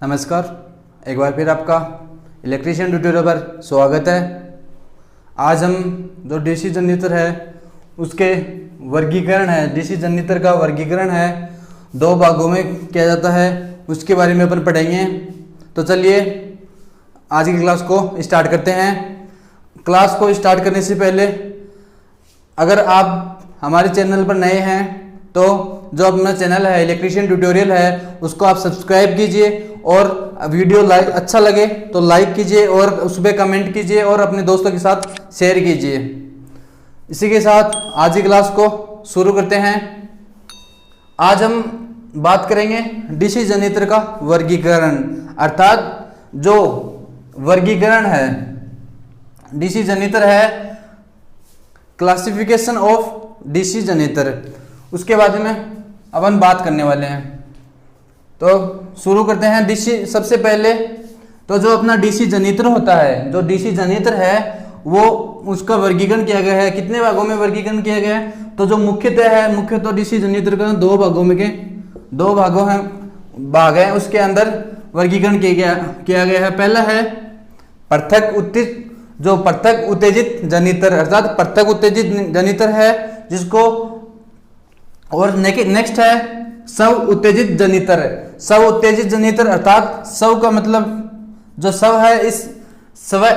नमस्कार, एक बार फिर आपका इलेक्ट्रीशियन ट्यूटोरियल पर स्वागत है। आज हम जो डीसी जनरेटर है उसके वर्गीकरण है, डीसी जनरेटर का वर्गीकरण है, दो भागों में किया जाता है, उसके बारे में अपन पढ़ेंगे। तो चलिए आज की क्लास को स्टार्ट करते हैं। क्लास को स्टार्ट करने से पहले अगर आप हमारे चैनल पर नए हैं तो जो अपना चैनल है इलेक्ट्रीशियन ट्यूटोरियल है उसको आप सब्सक्राइब कीजिए और वीडियो लाइक अच्छा लगे तो लाइक कीजिए और उस पर कमेंट कीजिए और अपने दोस्तों के साथ शेयर कीजिए। इसी के साथ आज की क्लास को शुरू करते हैं। आज हम बात करेंगे डीसी जनरेटर का वर्गीकरण, अर्थात जो वर्गीकरण है डीसी जनरेटर है, क्लासिफिकेशन ऑफ डीसी जनरेटर, उसके बारे में अपन बात करने वाले हैं। तो शुरू करते हैं। डीसी सबसे पहले तो जो अपना डीसी जनरेटर होता है, जो डीसी जनरेटर है वो उसका वर्गीकरण किया गया है। कितने भागों में वर्गीकरण किया गया है? तो जो मुख्यतः डीसी जनरेटर का दो भाग है, उसके अंदर वर्गीकरण किया गया है। पहला है पृथक उत्तेजित जनरेटर, अर्थात पृथक उत्तेजित जनरेटर है जिसको, और नेक्स्ट है स्व उत्तेजित जनरेटर। स्व उत्तेजित जनरेटर अर्थात स्व का मतलब जो स्व है, इस स्व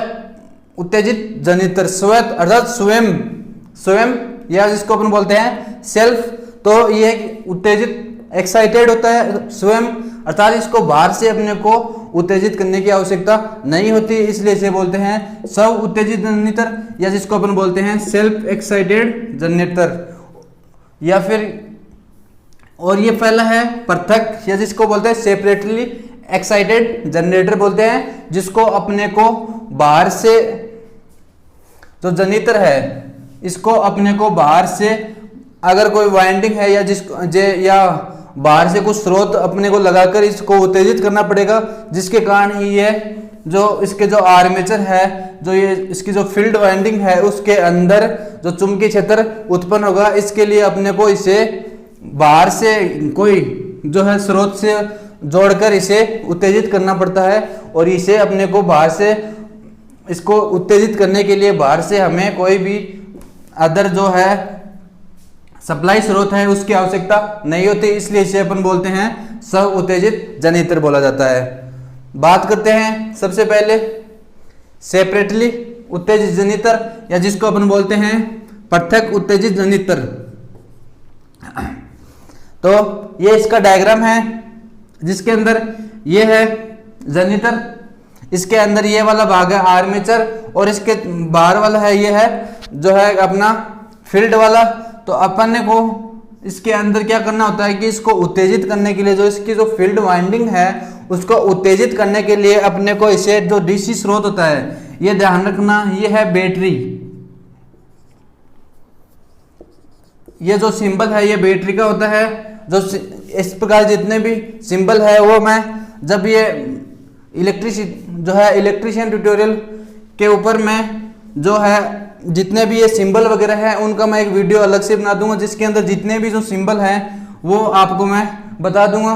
उत्तेजित जनरेटर, स्व अर्थात स्वयं या जिसको अपन बोलते हैं सेल्फ, तो ये उत्तेजित एक्साइटेड होता है स्वयं, अर्थात इसको बाहर से अपने को उत्तेजित करने की आवश्यकता नहीं होती, इसलिए इसे बोलते हैं स्व उत्तेजित जनरेटर या जिसको अपन बोलते हैं सेल्फ एक्साइटेड जनरेटर। या फिर और ये पहला है पृथक या जिसको बोलते हैं सेपरेटली एक्साइटेड जनरेटर बोलते हैं, जिसको अपने को बाहर से जो जनरेटर है इसको अपने को बाहर से अगर कोई वाइंडिंग है या बाहर से कुछ स्रोत अपने को लगाकर इसको उत्तेजित करना पड़ेगा, जिसके कारण ही ये जो इसके जो आर्मेचर है, जो ये इसकी जो फील्ड वाइंडिंग है उसके अंदर जो चुंबकीय क्षेत्र उत्पन्न होगा, इसके लिए अपने को इसे बाहर से कोई जो है स्रोत से जोड़कर इसे उत्तेजित करना पड़ता है। और इसे अपने को बाहर से इसको उत्तेजित करने के लिए बाहर से हमें कोई भी अदर जो है सप्लाई स्रोत है उसकी आवश्यकता नहीं होती, इसलिए इसे अपन बोलते हैं स्व उत्तेजित जनरेटर बोला जाता है। बात करते हैं सबसे पहले सेपरेटली उत्तेजित जनरेटर या जिसको अपन बोलते हैं पृथक उत्तेजित जनरेटर। तो ये इसका डायग्राम है जिसके अंदर ये है जनरेटर, इसके अंदर ये वाला भाग है आर्मेचर और इसके बाहर वाला है ये है जो है अपना फील्ड वाला। तो अपन को इसके अंदर क्या करना होता है कि इसको उत्तेजित करने के लिए जो इसकी जो फील्ड वाइंडिंग है उसको उत्तेजित करने के लिए अपने को इसे जो डीसी स्रोत होता है, ये ध्यान रखना, ये है बैटरी, ये जो सिंबल है ये बैटरी का होता है। जो इस प्रकार जितने भी सिंबल है वो मैं जब ये इलेक्ट्रीशियन ट्यूटोरियल के ऊपर मैं जो है जितने भी ये सिंबल वगैरह है उनका मैं एक वीडियो अलग से बना दूंगा, जिसके अंदर जितने भी जो सिंबल है वो आपको मैं बता दूंगा।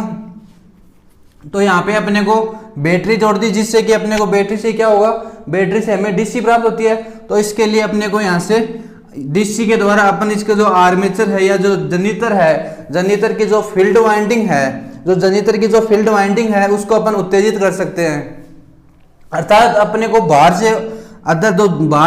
तो यहाँ पे अपने को बैटरी जोड़ दी, जिससे कि अपने को बैटरी से क्या होगा, बैटरी से हमें डीसी प्राप्त होती है। तो इसके लिए अपने को यहाँ से डीसी के द्वारा अपन इसके जो आर्मेचर है या जो जनरेटर है, जनरेटर की जो फील्ड वाइंडिंग है उसको अपन उत्तेजित कर सकते हैं। अर्थात अपने को बाहर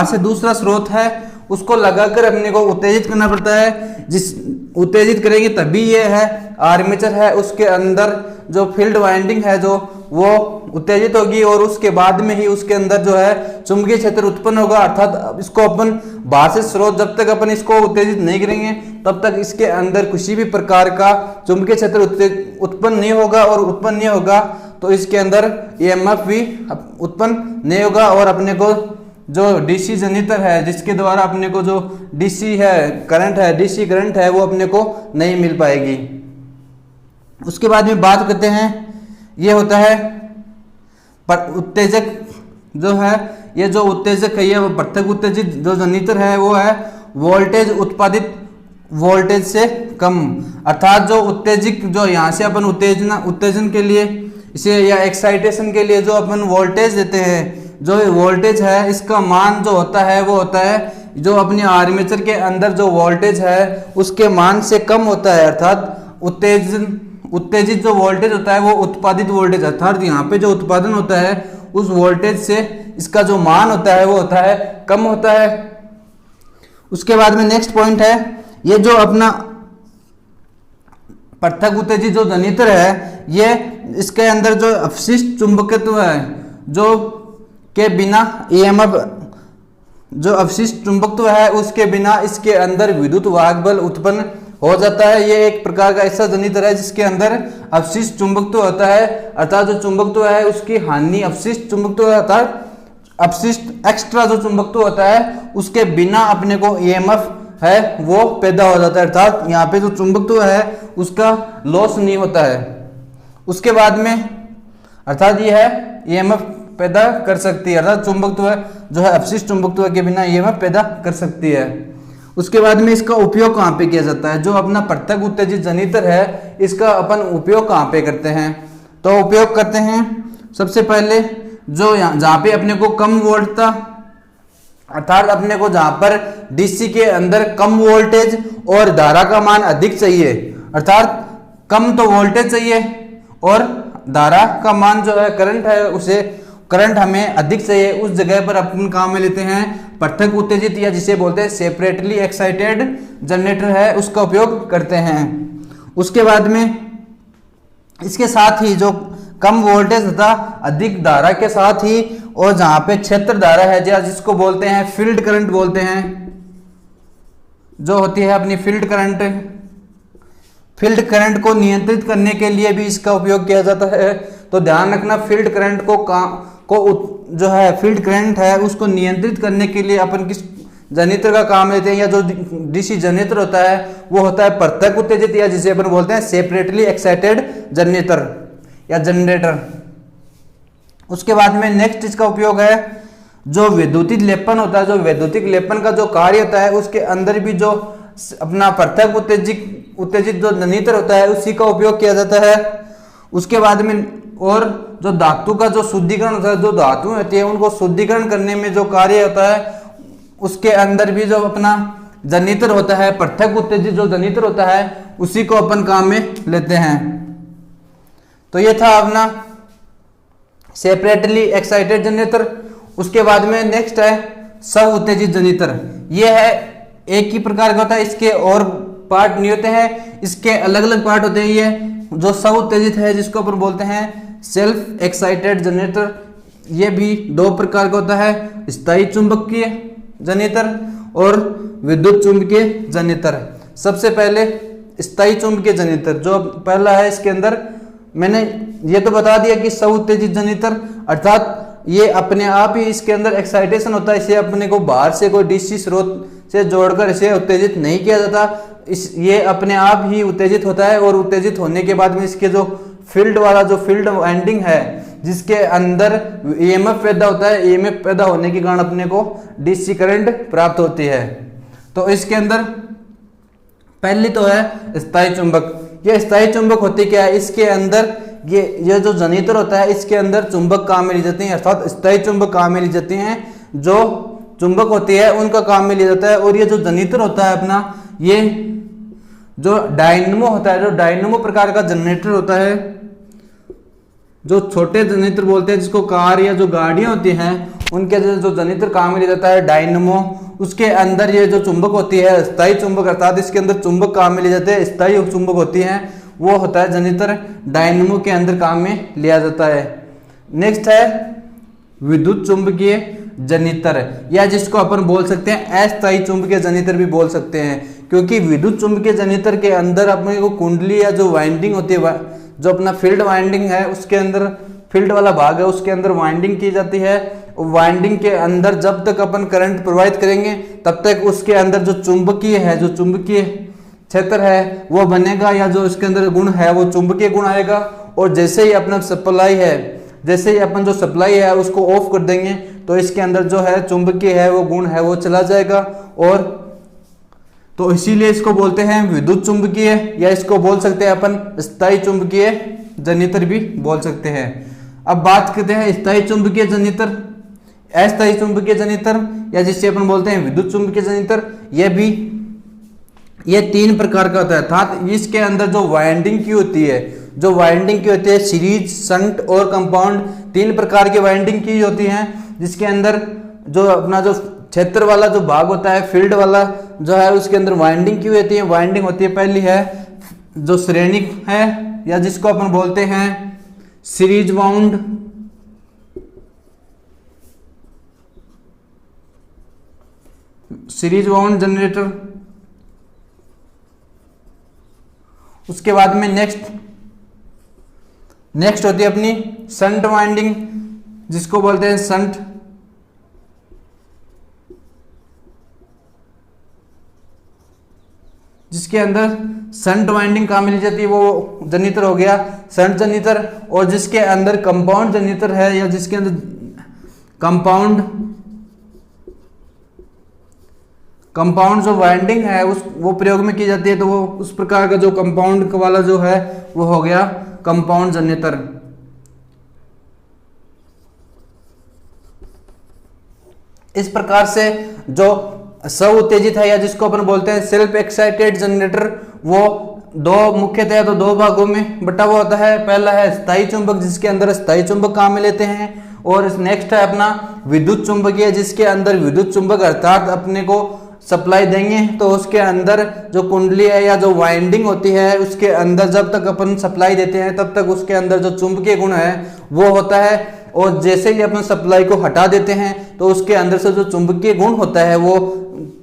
से दूसरा स्रोत है उसको लगाकर अपने को उत्तेजित करना पड़ता है, जिस उत्तेजित करेंगे तभी ये है आर्मेचर है उसके अंदर जो फील्ड वाइंडिंग है जो वो उत्तेजित होगी और उसके बाद में ही उसके अंदर जो है चुंबकीय क्षेत्र उत्पन्न होगा। अर्थात इसको अपन बाहर से स्रोत जब तक अपन इसको उत्तेजित नहीं करेंगे तब तक इसके अंदर किसी भी प्रकार का चुंबकीय क्षेत्र उत्पन्न नहीं होगा, और उत्पन्न नहीं होगा तो इसके अंदर ईएमएफ भी उत्पन्न नहीं होगा और अपने को जो डीसी जनरेटर है जिसके द्वारा अपने को जो डीसी करंट है वो अपने को नहीं मिल पाएगी। उसके बाद में बात करते हैं, ये होता है उत्तेजक जो है, ये जो उत्तेजक है ये पृथक उत्तेजित जो जनरेटर है वो है वोल्टेज उत्पादित वोल्टेज से कम, अर्थात जो उत्तेजित जो यहाँ से अपन उत्तेजन के लिए इसे या एक्साइटेशन के लिए जो अपन वोल्टेज देते हैं, जो वोल्टेज है इसका मान जो होता है वो होता है जो अपनी आर्मेचर के अंदर जो वोल्टेज है उसके मान से कम होता है, अर्थात उत्तेजित जो वोल्टेज होता है वो उत्पादित वोल्टेज, अर्थात यहाँ पे जो उत्पादन होता है उस वोल्टेज से इसका जो मान होता है वो होता है कम होता है। उसके बाद में नेक्स्ट पॉइंट है, ये जो अपना पृथक उत्तेजित जो जनित्र है, ये इसके अंदर जो अपशिष्ट चुंबकत्व है जो के बिना ईएमएफ, जो अपशिष्ट चुंबकत्व है उसके बिना इसके अंदर विद्युत वाहक बल उत्पन्न हो जाता है। ये एक प्रकार का ऐसा जनित्र है जिसके अंदर अपशिष्ट चुंबकत्व होता है, अर्थात जो चुंबकत्व है उसकी हानि अपशिष्ट चुंबकत्व अर्थात अपशिष्ट एक्स्ट्रा जो चुंबकत्व होता है उसके बिना अपने को ईएमएफ है वो पैदा हो जाता है, अर्थात यहाँ पे जो चुंबकत्व है उसका लॉस नहीं होता है। उसके बाद में अर्थात ये है ईएमएफ पैदा कर सकती है, अर्थात चुंबकत्व जो है अपशिष्ट चुंबकत्व के बिना ईएमएफ पैदा कर सकती है। उसके बाद में इसका उपयोग कहाँ पे किया जाता है, जो अपना पृथक उत्तेजित जनित्र है इसका अपन उपयोग कहाँ पे करते हैं, तो उपयोग करते हैं सबसे पहले जो जहाँ पे अपने को कम वोल्ट था, अर्थात अपने को जहाँ पर डीसी के अंदर कम वोल्टेज और धारा का मान अधिक चाहिए, अर्थात कम तो वोल्टेज चाहिए और धारा का मान जो है करंट है उसे करंट हमें अधिक चाहिए, उस जगह पर अपन काम में लेते हैं पृथक उत्तेजित या जिसे बोलते हैं सेपरेटली एक्साइटेड जनरेटर है उसका उपयोग करते हैं। उसके बाद में इसके साथ ही जो कम वोल्टेज तथा अधिक धारा के साथ ही और जहां पे क्षेत्र धारा है जिसको बोलते हैं फील्ड करंट बोलते हैं, जो होती है अपनी फील्ड करंट को नियंत्रित करने के लिए भी इसका उपयोग किया जाता है। तो ध्यान रखना फील्ड करंट जो है फील्ड करंट है उसको नियंत्रित करने के लिए अपन किस जनित्र का काम लेते हैं, या जो डीसी जनित्र होता है वो होता है पृथक उत्तेजित या जिसे अपन बोलते हैं सेपरेटली एक्साइटेड जनरेटर या जनरेटर। उसके बाद में नेक्स्ट इसका उपयोग है जो वैद्युतिक लेपन होता है, जो वैद्युतिक लेपन का जो कार्य होता है उसके अंदर भी जो अपना पृथक उत्तेजित जो जनित्र होता है उसी का उपयोग किया जाता है। उसके बाद में और जो धातु का जो शुद्धिकरण होता है, जो धातु होती है उनको शुद्धिकरण करने में जो कार्य होता है उसके अंदर भी जो अपना जनित्र होता है पृथक उत्तेजित जो जनित्र होता है उसी को अपन काम में लेते हैं। तो ये था अपना सेपरेटली एक्साइटेड जनरेटर। उसके बाद में नेक्स्ट है स्व उत्तेजित जनरेटर। ये है एक ही प्रकार का होता है, इसके और पार्ट नहीं होते हैं, इसके अलग अलग पार्ट होते हैं। ये जो स्व उत्तेजित है जिसको अपन बोलते हैं सेल्फ एक्साइटेड जनरेटर, ये भी दो प्रकार का होता है, स्थायी चुंबकीय जनरेटर और विद्युत चुंबकीय जनरेटर। सबसे पहले स्थायी चुंबकीय जनरेटर जो पहला है, इसके अंदर मैंने ये तो बता दिया कि स्व उत्तेजित जनरेटर अर्थात ये अपने आप ही इसके अंदर एक्साइटेशन होता है, इसे अपने को बाहर से कोई डीसी स्रोत से जोड़कर इसे उत्तेजित नहीं किया जाता, ये अपने आप ही उत्तेजित होता है। और उत्तेजित होने के बाद में इसके जो फील्ड वाला जो फील्ड वाइंडिंग है जिसके अंदर ईएमएफ पैदा होता है, ईएमएफ पैदा होने के कारण अपने को डीसी करंट प्राप्त होती है। तो इसके अंदर पहली तो है स्थायी चुंबक। ये स्थायी चुंबक होती क्या है, इसके अंदर ये जो जनित्र होता है इसके अंदर चुंबक काम में ली जाती हैं, अर्थात स्थायी चुंबक काम में ली जाती हैं। जो चुंबक होती है उनका काम में लिया जाता है। और ये जो जनित्र होता है अपना, ये जो डायनमो होता है, जो डायनमो प्रकार का जनरेटर होता है, जो छोटे जनित्र बोलते हैं जिसको कार या जो गाड़ियां होती हैं उनके जो जनित्र काम में लिया जाता है डायनमो, उसके अंदर ये जो चुंबक होती है स्थायी चुंबक, अर्थात इसके अंदर चुंबक काम में लिए जाते हैं, स्थायी चुंबक होती हैं, वो होता है जनित्र डायनमो के अंदर काम में लिया जाता है। नेक्स्ट है विद्युत चुंबकीय जनित्र, या जिसको अपन बोल सकते हैं अस्थायी चुंबकीय जनित्र भी बोल सकते हैं, क्योंकि विद्युत चुंबकीय जनित्र के अंदर अपने को कुंडली या जो वाइंडिंग होती है, जो अपना फील्ड वाइंडिंग है उसके अंदर फील्ड वाला भाग है उसके अंदर वाइंडिंग की जाती है। वाइंडिंग के अंदर जब तक अपन करंट प्रवाहित करेंगे तब तक उसके अंदर जो चुंबकीय है, जो चुंबकीय क्षेत्र है वो बनेगा, या जो इसके अंदर गुण है वो चुंबकीय गुण आएगा। और जैसे ही अपना सप्लाई है, जैसे ही अपन जो सप्लाई है उसको ऑफ कर देंगे तो इसके अंदर जो है चुंबकीय है वो गुण है वो चला जाएगा। और तो इसीलिए इसको बोलते हैं विद्युत चुंबकीय, या इसको बोल सकते हैं अपन स्थायी चुंबकीय जनित्र भी बोल सकते हैं। अब बात करते हैं स्थायी चुंबकीय जनित्र, अस्थायी चुंबकीय जनित्र, या जिसे अपन बोलते हैं विद्युत चुंबकीय जनित्र। ये 3 प्रकार का होता है, अर्थात इसके अंदर जो वाइंडिंग की होती है, सीरीज, शंट और कंपाउंड, 3 प्रकार की वाइंडिंग की होती हैं, जिसके अंदर जो अपना जो क्षेत्र वाला जो भाग होता है, फील्ड वाला जो है, उसके अंदर वाइंडिंग की होती है। वाइंडिंग होती है, पहली है जो श्रेणिक है, या जिसको अपन बोलते हैं सीरीज वाउंड, जनरेटर। उसके बाद में नेक्स्ट होती है अपनी शंट वाइंडिंग, जिसको बोलते हैं शंट, जिसके अंदर शंट वाइंडिंग कहाँ मिल जाती है, वो जनित्र हो गया शंट जनित्र। और जिसके अंदर कंपाउंड जनित्र है, या जिसके अंदर कंपाउंड जो वाइंडिंग है वो प्रयोग में की जाती है, तो वो उस प्रकार का जो कंपाउंड वाला जो है वो हो गया कंपाउंड जनित्र। इस प्रकार से जो स्व उत्तेजित है, या जिसको अपन बोलते हैं सेल्फ एक्साइटेड जनरेटर, वो मुख्यतः तो 2 भागों में बटा हुआ होता है। पहला है स्थायी चुंबक, जिसके अंदर स्थायी चुंबक काम में लेते हैं, और नेक्स्ट है अपना विद्युत चुंबकीय, जिसके अंदर विद्युत चुंबक अर्थात अपने को सप्लाई देंगे तो उसके अंदर जो कुंडली है या जो वाइंडिंग होती है, उसके अंदर जब तक अपन सप्लाई देते हैं तब तक उसके अंदर जो चुंबकीय गुण है वो होता है, और जैसे ही अपन सप्लाई को हटा देते हैं तो उसके अंदर से जो चुंबकीय गुण होता है वो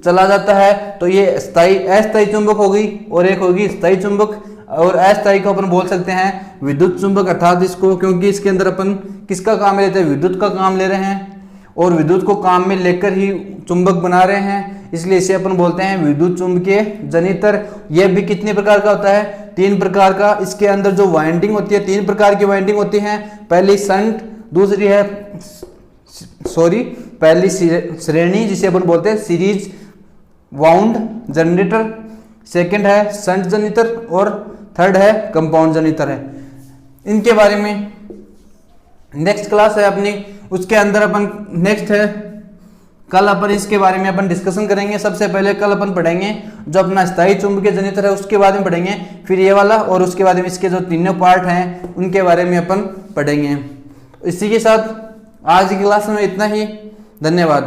चला जाता है। तो ये अस्थायी चुंबक होगी, और एक होगी स्थायी चुंबक। और अस्थायी को अपन बोल सकते हैं विद्युत चुंबक, अर्थात इसको, क्योंकि इसके अंदर अपन किसका काम लेते हैं, विद्युत का काम ले रहे हैं, और विद्युत को काम में लेकर ही चुंबक बना रहे हैं, इसलिए इसे अपन बोलते हैं विद्युत चुंबकीय जनित्र। यह भी कितने प्रकार का होता है, 3 प्रकार का। इसके अंदर जो वाइंडिंग होती है, 3 प्रकार की वाइंडिंग होती है। पहली शंट, पहली श्रेणी जिसे अपन बोलते हैं सीरीज वाउंड जनरेटर, सेकंड है शंट जनित्र, और थर्ड है कंपाउंड जनित्र है। इनके बारे में नेक्स्ट क्लास है अपनी, उसके अंदर अपन नेक्स्ट है कल अपन इसके बारे में अपन डिस्कशन करेंगे। सबसे पहले कल अपन पढ़ेंगे जो अपना स्थायी चुंबकीय जनित्र है, उसके बारे में पढ़ेंगे, फिर ये वाला, और उसके बाद में इसके जो 3 पार्ट हैं उनके बारे में अपन पढ़ेंगे। इसी के साथ आज की क्लास में इतना ही। धन्यवाद।